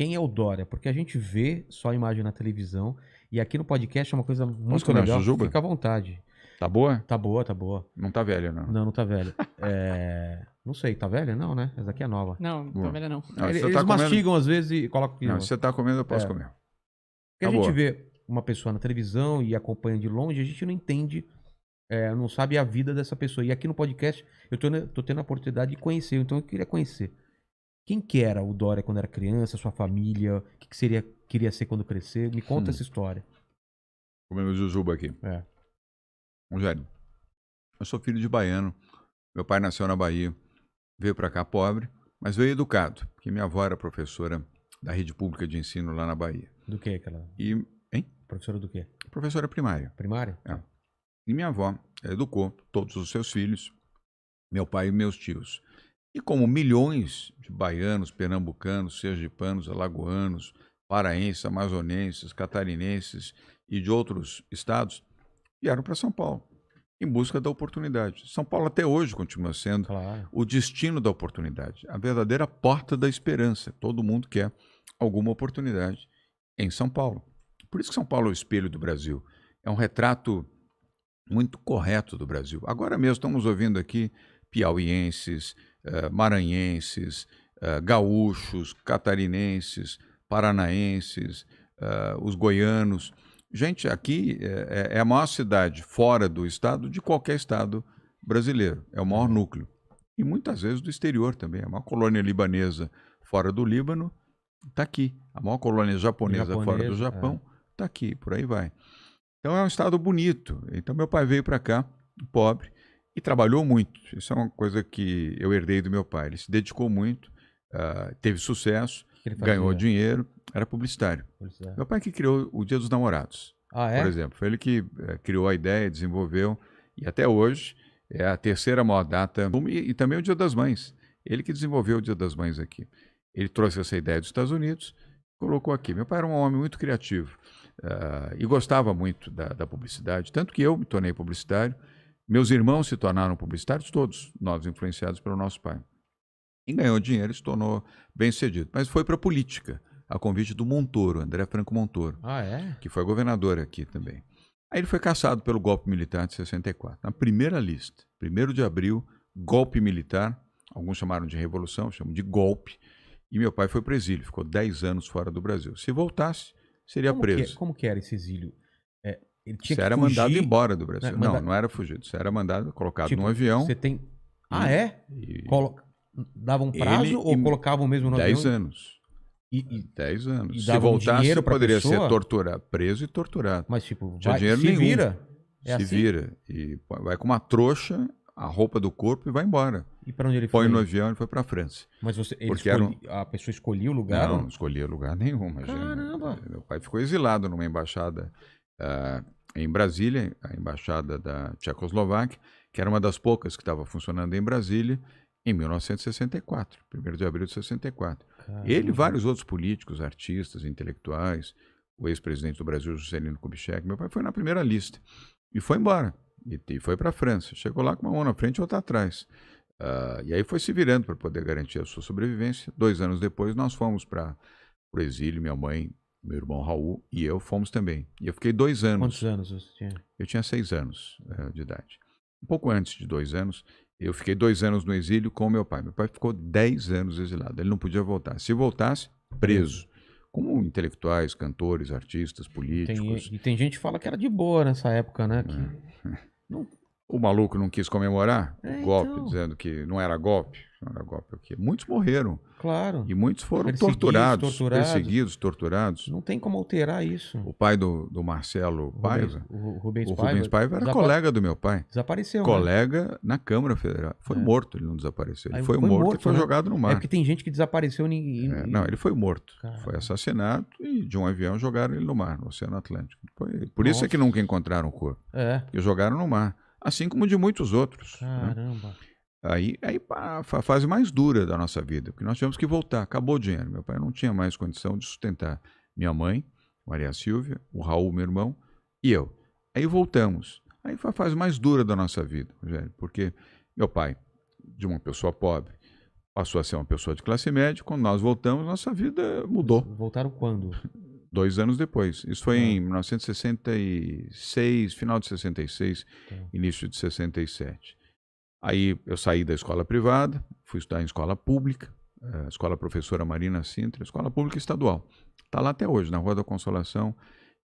quem é o Dória? Porque a gente vê só a imagem na televisão e aqui no podcast é uma coisa muito comer uma legal. jujuba? Fica à vontade. Tá boa? Tá boa, tá boa. Não tá velha, não. Não, não tá velha. Não sei, tá velha? Não, né? Essa aqui é nova. Não, Boa. tá velha não. Não, Eles você tá comendo... mastigam às vezes e colocam aqui. Não, se você tá comendo, eu posso É. comer. Porque Tá a gente boa. vê uma pessoa na televisão e acompanha de longe, a gente não entende, não sabe a vida dessa pessoa. E aqui no podcast eu tô tendo a oportunidade de conhecer, então eu queria conhecer. Quem que era o Dória quando era criança, sua família, o que queria ser quando crescer? Me conta essa história. Comendo jujuba aqui. Rogério, eu sou filho de baiano. Meu pai nasceu na Bahia, veio pra cá pobre, mas veio educado, porque minha avó era professora da rede pública de ensino lá na Bahia. Do que aquela? Hein? Professora do quê? Professora primária. Primária? É. E minha avó educou todos os seus filhos, meu pai e meus tios. E como milhões de baianos, pernambucanos, sergipanos, alagoanos, paraenses, amazonenses, catarinenses e de outros estados, vieram para São Paulo em busca da oportunidade. São Paulo até hoje continua sendo o destino da oportunidade, a verdadeira porta da esperança. Todo mundo quer alguma oportunidade em São Paulo. Por isso que São Paulo é o espelho do Brasil. É um retrato muito correto do Brasil. Agora mesmo estamos ouvindo aqui piauienses, maranhenses, gaúchos, catarinenses, paranaenses, os goianos. Gente, aqui é a maior cidade fora do estado de qualquer estado brasileiro. É o maior núcleo. E muitas vezes do exterior também. A maior colônia libanesa fora do Líbano está aqui. A maior colônia japonesa fora do Japão está aqui. Por aí vai. Então é um estado bonito. Então meu pai veio para cá, pobre, e trabalhou muito. Isso é uma coisa que eu herdei do meu pai. Ele se dedicou muito, teve sucesso, ganhou dinheiro, era publicitário. Meu pai que criou o Dia dos Namorados, por exemplo. Foi ele que criou a ideia, desenvolveu, e até hoje é a terceira maior data, e também o Dia das Mães. Ele que desenvolveu o Dia das Mães aqui. Ele trouxe essa ideia dos Estados Unidos, colocou aqui. Meu pai era um homem muito criativo e gostava muito da publicidade, tanto que eu me tornei publicitário. Meus irmãos se tornaram publicitários, todos nós influenciados pelo nosso pai. E ganhou dinheiro e se tornou bem-sucedido. Mas foi para a política, a convite do Montoro, André Franco Montoro, que foi governador aqui também. Aí ele foi cassado pelo golpe militar de 64. Na primeira lista, 1º de abril, golpe militar, alguns chamaram de revolução, chamam de golpe, e meu pai foi para o exílio, ficou 10 anos fora do Brasil. Se voltasse, seria preso. Como que era esse exílio? Ele tinha você era fugir, mandado embora do Brasil. Não era fugido. Você era mandado, colocado num avião. Você tem... Davam um prazo ou colocavam mesmo no 10 avião? anos. 10 anos. E se voltasse, você poderia ser torturado, preso e torturado. Mas tipo, tinha dinheiro se nenhum. vira. Vira. E vai com uma trouxa, a roupa do corpo e vai embora. E para onde ele foi? Põe no avião e foi para a França. Mas a pessoa escolhia o lugar? Não escolhia lugar nenhum. Imagina. Caramba! Meu pai ficou exilado numa embaixada em Brasília, a embaixada da Tchecoslováquia, que era uma das poucas que estava funcionando em Brasília, em 1964, 1º de abril de 64. Caramba. Ele e vários outros políticos, artistas, intelectuais, o ex-presidente do Brasil, Juscelino Kubitschek, meu pai foi na primeira lista e foi embora, e foi para a França. Chegou lá com uma mão na frente e outra atrás. E aí foi se virando para poder garantir a sua sobrevivência. 2 anos depois, nós fomos para o exílio, minha mãe, meu irmão Raul e eu fomos também. E eu fiquei 2 anos. Quantos anos você tinha? Eu tinha 6 anos de idade. Um pouco antes de 2 anos, eu fiquei 2 anos no exílio com meu pai. Meu pai ficou 10 anos exilado. Ele não podia voltar. Se voltasse, preso. Como intelectuais, cantores, artistas, políticos. E tem gente que fala que era de boa nessa época, né? O maluco não quis comemorar o golpe, então. dizendo que não era golpe. Não era golpe aqui. Muitos morreram. Claro. E muitos foram perseguidos, torturados. Não tem como alterar isso. O pai do Marcelo Paiva, o Rubens Paiva era colega do meu pai. Desapareceu. Colega na Câmara Federal. Foi morto, ele não desapareceu. Ele foi morto e foi jogado no mar. É porque tem gente que desapareceu Não, ele foi morto. Caramba. Foi assassinado e de um avião jogaram ele no mar, no Oceano Atlântico. Por isso é que nunca encontraram o corpo. Porque jogaram no mar. Assim como de muitos outros. Caramba. Né? Aí a fase mais dura da nossa vida, porque nós tivemos que voltar, acabou o dinheiro. Meu pai não tinha mais condição de sustentar minha mãe, Maria Silvia, o Raul, meu irmão, e eu. Aí voltamos. Aí foi a fase mais dura da nossa vida, Rogério, porque meu pai, de uma pessoa pobre, passou a ser uma pessoa de classe média. Quando nós voltamos, nossa vida mudou. Voltaram quando? 2 anos depois. Isso foi em 1966, final de 66, início de 67. Aí eu saí da escola privada, fui estudar em escola pública, a Escola Professora Marina Sintra, escola pública estadual. Está lá até hoje, na Rua da Consolação,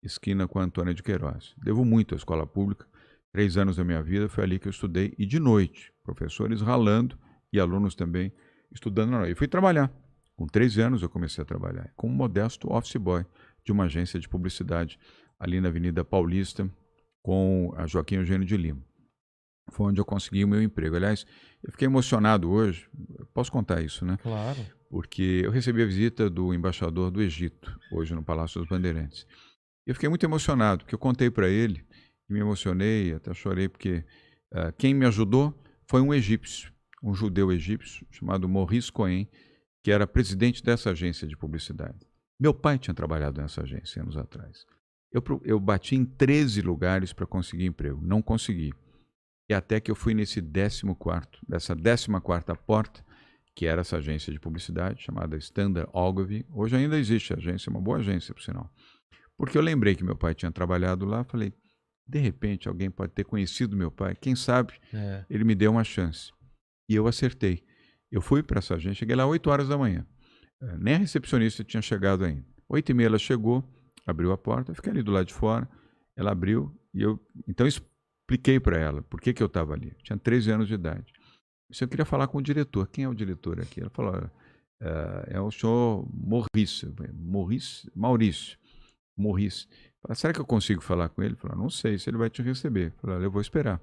esquina com a Antônia de Queiroz. Devo muito à escola pública. 3 anos da minha vida foi ali que eu estudei, e de noite, professores ralando e alunos também estudando na noite. E fui trabalhar. Com 13 anos eu comecei a trabalhar, como modesto office boy de uma agência de publicidade ali na Avenida Paulista, com a Joaquim Eugênio de Lima. Foi onde eu consegui o meu emprego. Aliás, eu fiquei emocionado hoje, posso contar isso, né? Claro. Porque eu recebi a visita do embaixador do Egito, hoje no Palácio dos Bandeirantes. Eu fiquei muito emocionado, porque eu contei para ele, e me emocionei, até chorei, porque quem me ajudou foi um egípcio, um judeu egípcio, chamado Maurice Cohen, que era presidente dessa agência de publicidade. Meu pai tinha trabalhado nessa agência anos atrás. Eu bati em 13 lugares para conseguir emprego, não consegui. E até que eu fui nessa 14ª porta, que era essa agência de publicidade, chamada Standard Ogilvy. Hoje ainda existe a agência, uma boa agência, por sinal. Porque eu lembrei que meu pai tinha trabalhado lá, falei, de repente alguém pode ter conhecido meu pai, quem sabe ele me deu uma chance. E eu acertei. Eu fui para essa agência, cheguei lá 8 horas da manhã. Nem a recepcionista tinha chegado ainda. 8h30 ela chegou, abriu a porta, eu fiquei ali do lado de fora, ela abriu e eu então expliquei para ela por que eu estava ali. Eu tinha 13 anos de idade. Eu queria falar com o diretor. Quem é o diretor aqui? Ela falou, é o senhor Maurício. Falei, será que eu consigo falar com ele? Ele falou, não sei se ele vai te receber. Eu falei, eu vou esperar.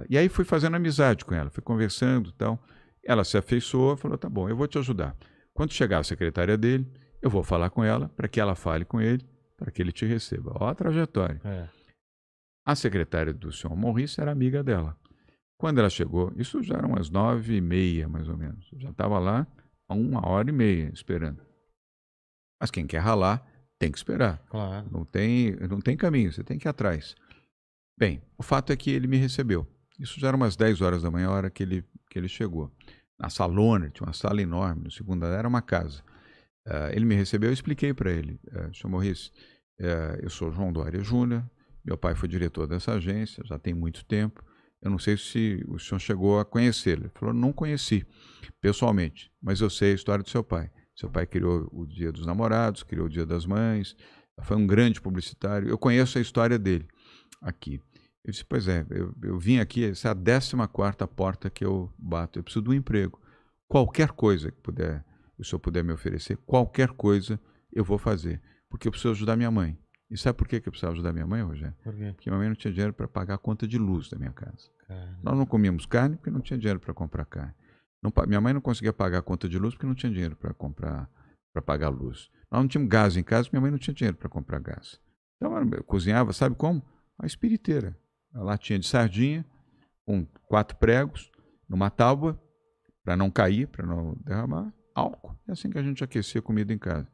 E aí fui fazendo amizade com ela, fui conversando e tal. Ela se afeiçoou, falou, tá bom, eu vou te ajudar. Quando chegar a secretária dele, eu vou falar com ela para que ela fale com ele, para que ele te receba. Ó a trajetória. A secretária do senhor Maurice era amiga dela. Quando ela chegou, isso já eram umas 9h30, mais ou menos. Eu já estava lá há 1h30 esperando. Mas quem quer ralar, tem que esperar. Claro. Não tem caminho, você tem que ir atrás. Bem, o fato é que ele me recebeu. Isso já era umas 10 horas da manhã, a hora que ele chegou. Na salona, tinha uma sala enorme, no segundo andar era uma casa. Ele me recebeu, eu expliquei para ele, senhor Maurice, eu sou João Dória Júnior, meu pai foi diretor dessa agência, já tem muito tempo, eu não sei se o senhor chegou a conhecê-lo. Ele falou, não conheci pessoalmente, mas eu sei a história do seu pai. Seu pai criou o Dia dos Namorados, criou o Dia das Mães, foi um grande publicitário, eu conheço a história dele aqui. Eu disse, pois é, eu vim aqui, essa é a 14ª porta que eu bato, eu preciso de um emprego. Qualquer coisa que o senhor puder me oferecer, qualquer coisa eu vou fazer, porque eu preciso ajudar minha mãe. E sabe por que eu precisava ajudar minha mãe, Rogério? Por quê? Porque minha mãe não tinha dinheiro para pagar a conta de luz da minha casa. Caramba. Nós não comíamos carne porque não tinha dinheiro para comprar carne. Minha mãe não conseguia pagar a conta de luz porque não tinha dinheiro para pagar a luz. Nós não tínhamos gás em casa porque minha mãe não tinha dinheiro para comprar gás. Então eu cozinhava, sabe como? A espiriteira. A latinha de sardinha, com 4 pregos, numa tábua, para não cair, para não derramar, álcool. É assim que a gente aquecia comida em casa.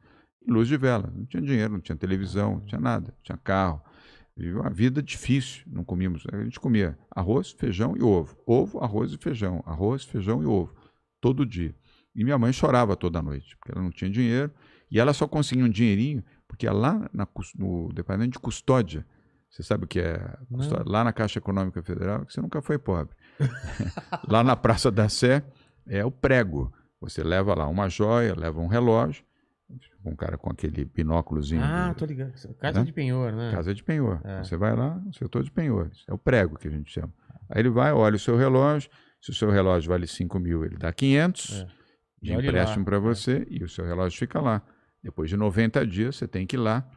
E luz de vela. Não tinha dinheiro, não tinha televisão, não tinha nada. Não tinha carro. Vivia uma vida difícil. Não comíamos. A gente comia arroz, feijão e ovo. Ovo, arroz e feijão. Arroz, feijão e ovo. Todo dia. E minha mãe chorava toda noite, porque ela não tinha dinheiro. E ela só conseguia um dinheirinho, porque lá no departamento de custódia, você sabe o que é custódia? Lá na Caixa Econômica Federal, que você nunca foi pobre. Lá na Praça da Sé é o prego. Você leva lá uma joia, leva um relógio, um cara com aquele binóculozinho. Tô ligado. Casa de penhor, né? Casa de penhor. Você vai lá no setor de penhores. É o prego que a gente chama. Aí ele vai, olha o seu relógio. Se o seu relógio vale 5.000, ele dá 500 de empréstimo para você e o seu relógio fica lá. Depois de 90 dias, você tem que ir lá,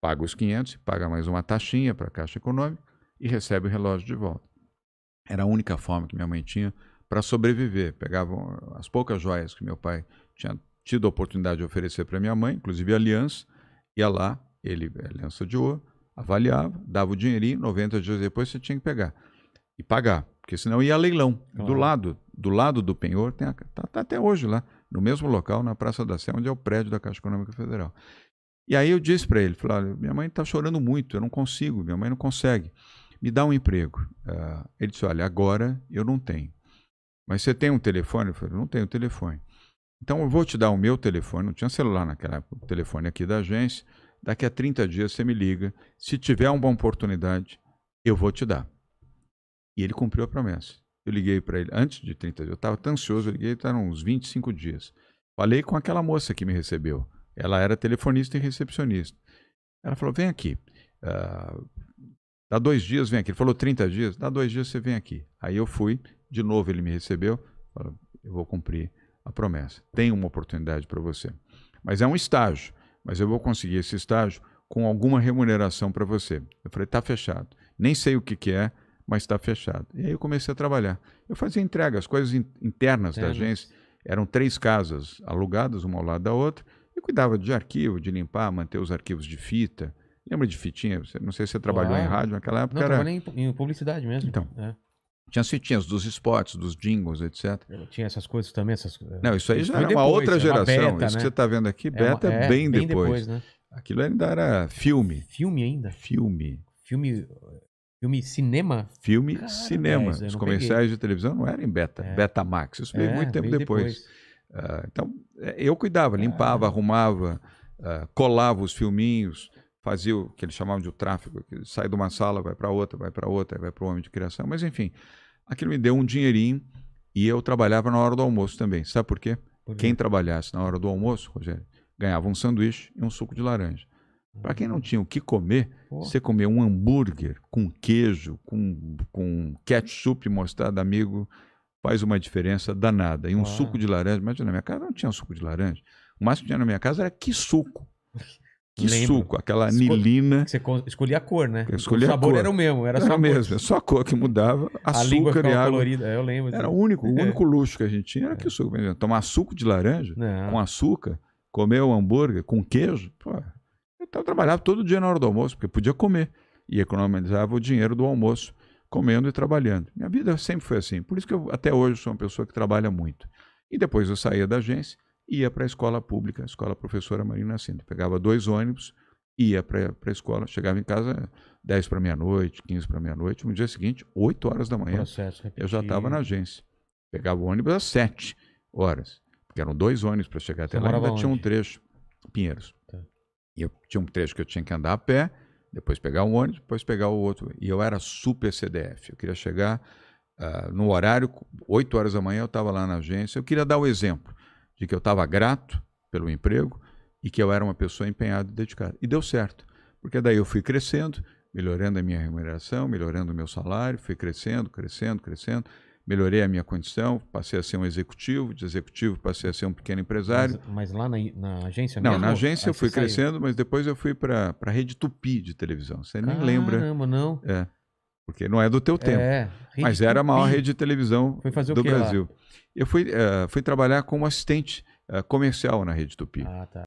paga os 500, paga mais uma taxinha para a Caixa Econômica e recebe o relógio de volta. Era a única forma que minha mãe tinha para sobreviver. Pegavam as poucas joias que meu pai tinha tido a oportunidade de oferecer para minha mãe, inclusive a aliança, ia lá, aliança de ouro, avaliava, dava o dinheirinho, 90 dias depois você tinha que pegar e pagar, porque senão ia a leilão. Claro. Do lado do penhor, tá até hoje lá, no mesmo local, na Praça da Sé, onde é o prédio da Caixa Econômica Federal. E aí eu disse para ele, falei, minha mãe está chorando muito, eu não consigo, minha mãe não consegue, me dá um emprego. Ele disse, olha, agora eu não tenho, mas você tem um telefone? Eu falei, não tenho telefone. Então eu vou te dar o meu telefone, não tinha celular naquela época, o telefone aqui da agência, daqui a 30 dias você me liga, se tiver uma boa oportunidade, eu vou te dar. E ele cumpriu a promessa. Eu liguei para ele, antes de 30 dias, eu estava tão ansioso, eu liguei, estavam uns 25 dias. Falei com aquela moça que me recebeu, ela era telefonista e recepcionista. Ela falou, vem aqui, dá 2 dias, vem aqui. Ele falou 30 dias, dá 2 dias você vem aqui. Aí eu fui, de novo ele me recebeu, falou, eu vou cumprir a promessa. Tem uma oportunidade para você. Mas é um estágio, mas eu vou conseguir esse estágio com alguma remuneração para você. Eu falei, está fechado. Nem sei o que é, mas está fechado. E aí eu comecei a trabalhar. Eu fazia entrega, as coisas internas da agência. Eram 3 casas alugadas, uma ao lado da outra. Eu cuidava de arquivo, de limpar, manter os arquivos de fita. Lembra de fitinha? Não sei se você trabalhou em rádio naquela época. Não, trabalhei em publicidade mesmo. Então, tinha as fitinhas dos spots, dos jingles, etc. Tinha essas coisas também. Não, isso aí já era depois, uma outra geração. Beta, isso né? que você está vendo aqui, beta é bem depois. Né? Aquilo ainda era filme. Filme ainda? Filme Cinema? Filme, cinema. Os comerciais de televisão não eram em beta. Betamax. Isso veio muito tempo depois. Então, eu cuidava, limpava, arrumava, colava os filminhos, fazia o que eles chamavam de o tráfego, que sai de uma sala, vai para outra, vai para outra, vai para o homem de criação. Mas, enfim, aquilo me deu um dinheirinho e eu trabalhava na hora do almoço também. Sabe por quê? Quem trabalhasse na hora do almoço, Rogério, ganhava um sanduíche e um suco de laranja. Para quem não tinha o que comer, você comia um hambúrguer com queijo, com ketchup e mostarda, amigo, faz uma diferença danada. E um suco de laranja, imagina, na minha casa não tinha suco de laranja. O máximo que tinha na minha casa era suco. Suco, aquela anilina. Você escolhia a cor, né? O sabor era o mesmo, era só a cor que mudava, açúcar e água. Colorida, eu lembro. Era o único luxo que a gente tinha, era suco. Tomar suco de laranja com açúcar, comer o hambúrguer com queijo, pô. Eu trabalhava todo dia na hora do almoço, porque podia comer. E economizava o dinheiro do almoço, comendo e trabalhando. Minha vida sempre foi assim. Por isso que eu, até hoje, sou uma pessoa que trabalha muito. E depois eu saía da agência, ia para a escola pública, a escola professora Marina Sintra. Pegava 2 ônibus, ia para a escola, chegava em casa 10 para meia-noite, 15 para meia-noite. No dia seguinte, 8 horas da manhã, eu já estava na agência. Pegava o ônibus às 7 horas, porque eram 2 ônibus para chegar até lá. Ainda tinha um trecho, Pinheiros. E eu tinha um trecho que eu tinha que andar a pé, depois pegar um ônibus, depois pegar o outro. E eu era super CDF. Eu queria chegar no horário, 8 horas da manhã, eu estava lá na agência. Eu queria dar o exemplo de que eu estava grato pelo emprego e que eu era uma pessoa empenhada e dedicada. E deu certo, porque daí eu fui crescendo, melhorando a minha remuneração, melhorando o meu salário, fui crescendo, melhorei a minha condição, passei a ser um executivo, de executivo passei a ser um pequeno empresário. Mas lá na agência mesmo? Não, na agência eu fui crescendo, mas depois eu fui para a Rede Tupi de televisão. Você nem lembra. Caramba, não. Porque não é do teu tempo. Mas era a maior rede de televisão do Brasil. Lá? Eu fui trabalhar como assistente comercial na Rede Tupi. Ah, tá.